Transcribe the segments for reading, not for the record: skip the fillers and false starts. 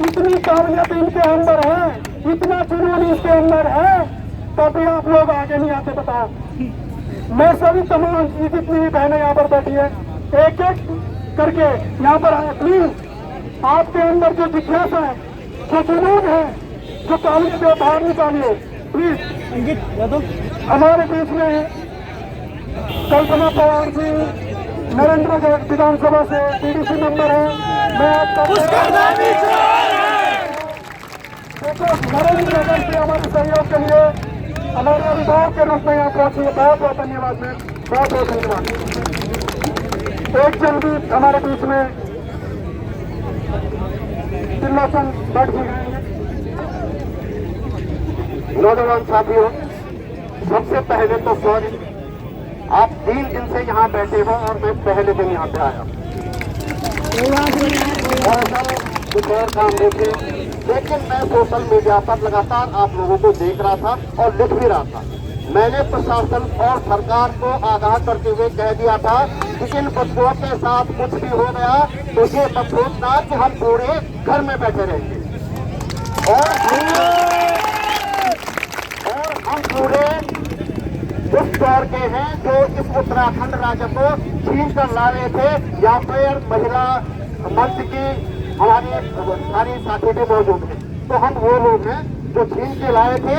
इतनी काबिलियत इनके अंदर है, इतना जुनून इसके अंदर है, तभी आप लोग आगे नहीं आते। बताओ, मैं सभी तमाम जितनी भी बहनें यहाँ पर बैठी है, एक एक करके यहाँ पर आए। प्लीज आपके अंदर जो जिज्ञासा है, जो जुनून है, जो काबिलियत है, बाहर निकालिए प्लीज। हमारे बीच में कल्पना पवार जी नरेंद्र विधानसभा से टीडीसी मेंबर है। मैं नरेंद्र नगर से हमारे सहयोग के लिए हमारे अभिभावक के रूप में यहाँ पहुंची है। बहुत बहुत धन्यवाद मैम, बहुत बहुत धन्यवाद। एक जन भी हमारे बीच में तिल्लासन बैठ भी गए। नौजवान साथियों, सबसे पहले तो सॉरी, आप 3 दिन से यहाँ बैठे हो और मैं पहले दिन यहाँ पे आया कुछ और काम देखे, लेकिन मैं सोशल मीडिया पर लगातार आप लोगों को देख रहा था और लिख भी रहा था। मैंने प्रशासन और सरकार को आगाह करते हुए कह दिया था कि इन बच्चों के साथ कुछ भी हो गया तो ये मत सोचना कि हम पूरे घर में बैठे रहेंगे और हम पूरे उस दौर के हैं जो इस उत्तराखंड राज्य को छीन कर ला रहे थे। यहाँ पर महिला मंच की हमारी सारी साथी भी मौजूद है, तो हम वो लोग हैं जो छीन के लाए थे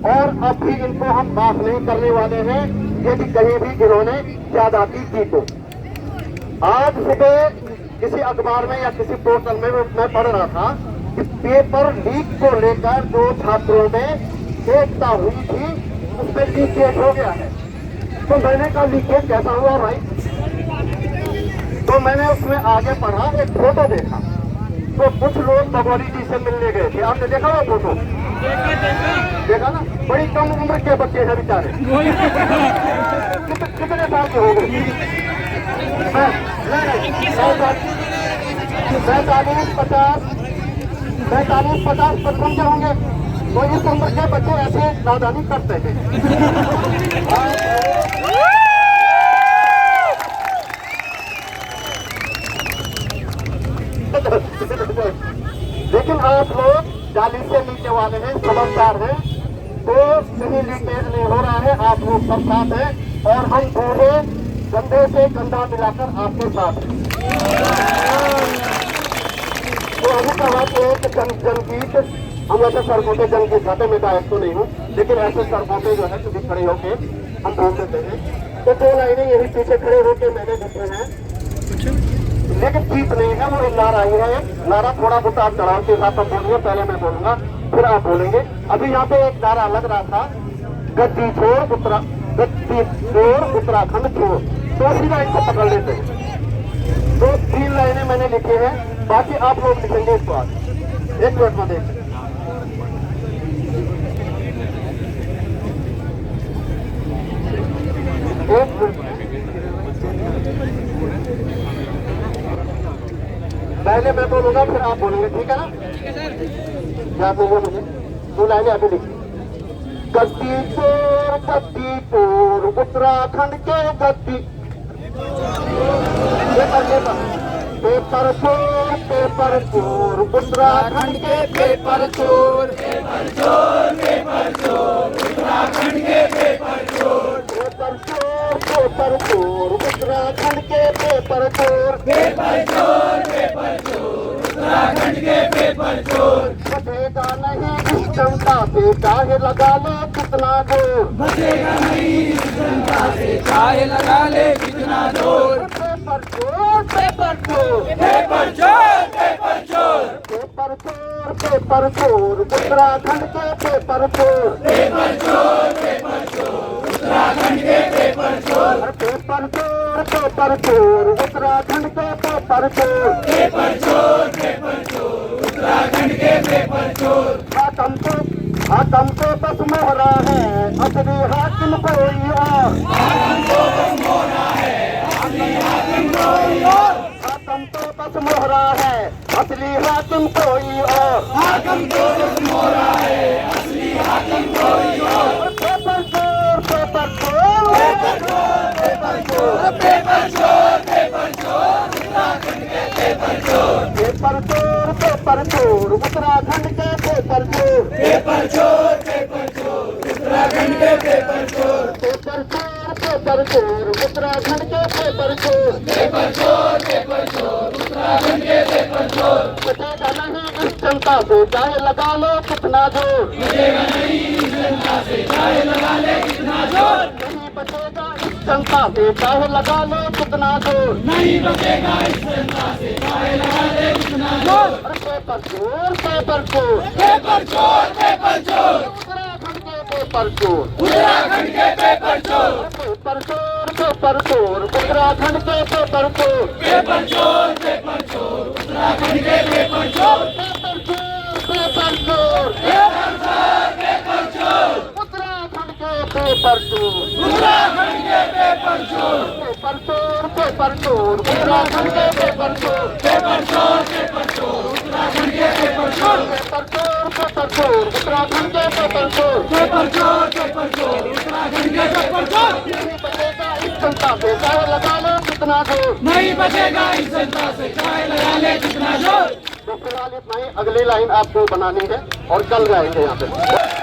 और अब भी इनको हम माफ नहीं करने वाले हैं यदि कहीं भी इन्होंने ज्यादती की तो। आज सुबह किसी अखबार में या किसी पोर्टल में मैं पढ़ रहा था कि पेपर लीक को लेकर जो छात्रों में एकता हुई थी उसमें लीकेज हो गया है। तो मैंने कहा लीकेज कैसा हुआ भाई? तो मैंने उसमें आगे पढ़ा, एक फोटो देखा, तो कुछ लोग भगोरी जी से मिलने गए थे। आपने देखा वो फोटो? देखा ना? बड़ी कम उम्र के बच्चे हैं बेचारे। कितने साल के हो गए? 45-50 55 के होंगे। तो इस उम्र के बच्चे ऐसे नादानी करते हैं। लेकिन आप लोग 40 से नीचे वाले हैं, समझदार हैं, तो कहीं लीकेज नहीं हो रहा है। आप लोग सब साथ हैं और हम पूरे कंधे से कंधा मिलाकर आपके साथ हैं। तो हमें कहा कि जनगीत, हम ऐसे सरकोटे जनगीत गाते, मैं गायक तो नहीं हूँ, लेकिन ऐसे सरकोटे जो है कभी खड़े होके हम बोल देते हैं। तो 2 लाइनें यही पीछे खड़े होके मैंने लिखे हैं, लेकिन ठीक नहीं है। वो नारा ही है, नारा थोड़ा बहुत आप चढ़ाव के साथ आप बोलिए, पहले मैं बोलूंगा फिर आप बोलेंगे। अभी यहाँ पे एक नारा लग रहा था, गद्दी छोड़ उत्तराखंड छोड़, तो उसी लाइन को पकड़ लेते हैं। तो 3 लाइनें मैंने लिखी हैं, बाकी आप लोग लिखेंगे इसको आज। 1 मिनट में देख पहले मैं बोलूंगा फिर आप बोलेंगे, ठीक है ना? याद नहीं है मुझे, 2 लाइनें अभी लिखी। गद्दी चोर उत्तराखंड के गद्दी, पेपर चोर उत्तराखंड के पेपर चोर, उत्तराखंड के पेपर चोर, पेपर चोर उत्तराखंड के पेपर चोर, उत्तराखंड के पेपर चोर। बचेगा नहीं इस जनता से चाहे लगा ले कितना जोर, बचेगा नहीं इस जनता से चाहे लगा ले कितना जोर। पेपर चोर पेपर चोर पेपर चोर पेपर चोर, पेपर चोर उत्तराखंड के पेपर चोर, उत्तराखंड के पेपर चोर, पेपर चोर उत्तराखंड के पेपर चोर, उत्तराखंड के पेपर चोर। हाकम को बस मोहरा है, असली हाकिम कोई और, हाकम को बस मोहरा है, असली हाकिम कोई और, हाकम को बस मोहरा है, असली हाकिम कोई और, हाकम को बस मोहरा है, असली हाकिम कोई और। पेपर चोर पेपर चोर पेपर चोर, पेपर चोर पेपर चोर उत्तराखंड के पेपर चोर, पेपर चोर पेपर चोर उत्तराखंड के पेपर चोर, पेपर चोर, पेपर चोर, उत्तराखंड के पेपर चोर, पेपर चोर, पेपर चोर उत्तराखंड के पेपर चोर, पेपर चोर, पेपर चोर, उत्तराखंड के पेपर चोर। बचेगा नहीं इस जनता से चाहे लगा लो कितना जोर, बचेगा नहीं इस जनता से चाहे लगा ले कितना जोर, नहीं बचेगा इस जनता से चाहे लगा लो कितना जोर, नहीं बचेगा इस जनता से चाहे लगा ले कितना जोर। अरे पेपर चोर, पेपर चोर, पेपर चोर, पेपर चोर, उत्तराखंड के पेपर चोर, उत्तराखंड के पेपर चोर, पेपर चोर, पेपर चोर उत्तराखंड के पेपर चोर, पेपर चोर, पेपर चोर, उत्तराखंड के पेपर चोर, पेपर चोर, पेपर चोर पेपर चोर, पेपर चोर, उत्तराखंड के पेपर चोर, उत्तराखंड के पेपर चोर, पेपर चोर, पेपर चोर उत्तराखंड के पेपर चोर, पेपर चोर, पेपर चोर, उत्तराखंड के पेपर चोर, पेपर चोर, पेपर चोर उत्तराखंड के पेपर चोर, पेपर चोर, पेपर चोर, उत्तराखंड के पेपर चोर। नहीं बचेगा इस जनता से चाहे लगा लो कितना जोर। नहीं बचेगा इस जनता से चाहे लगा ले कितना जोर। तो फिलहाल इतना ही, अगली लाइन आपको बनानी है और कल जाएंगे यहाँ पे।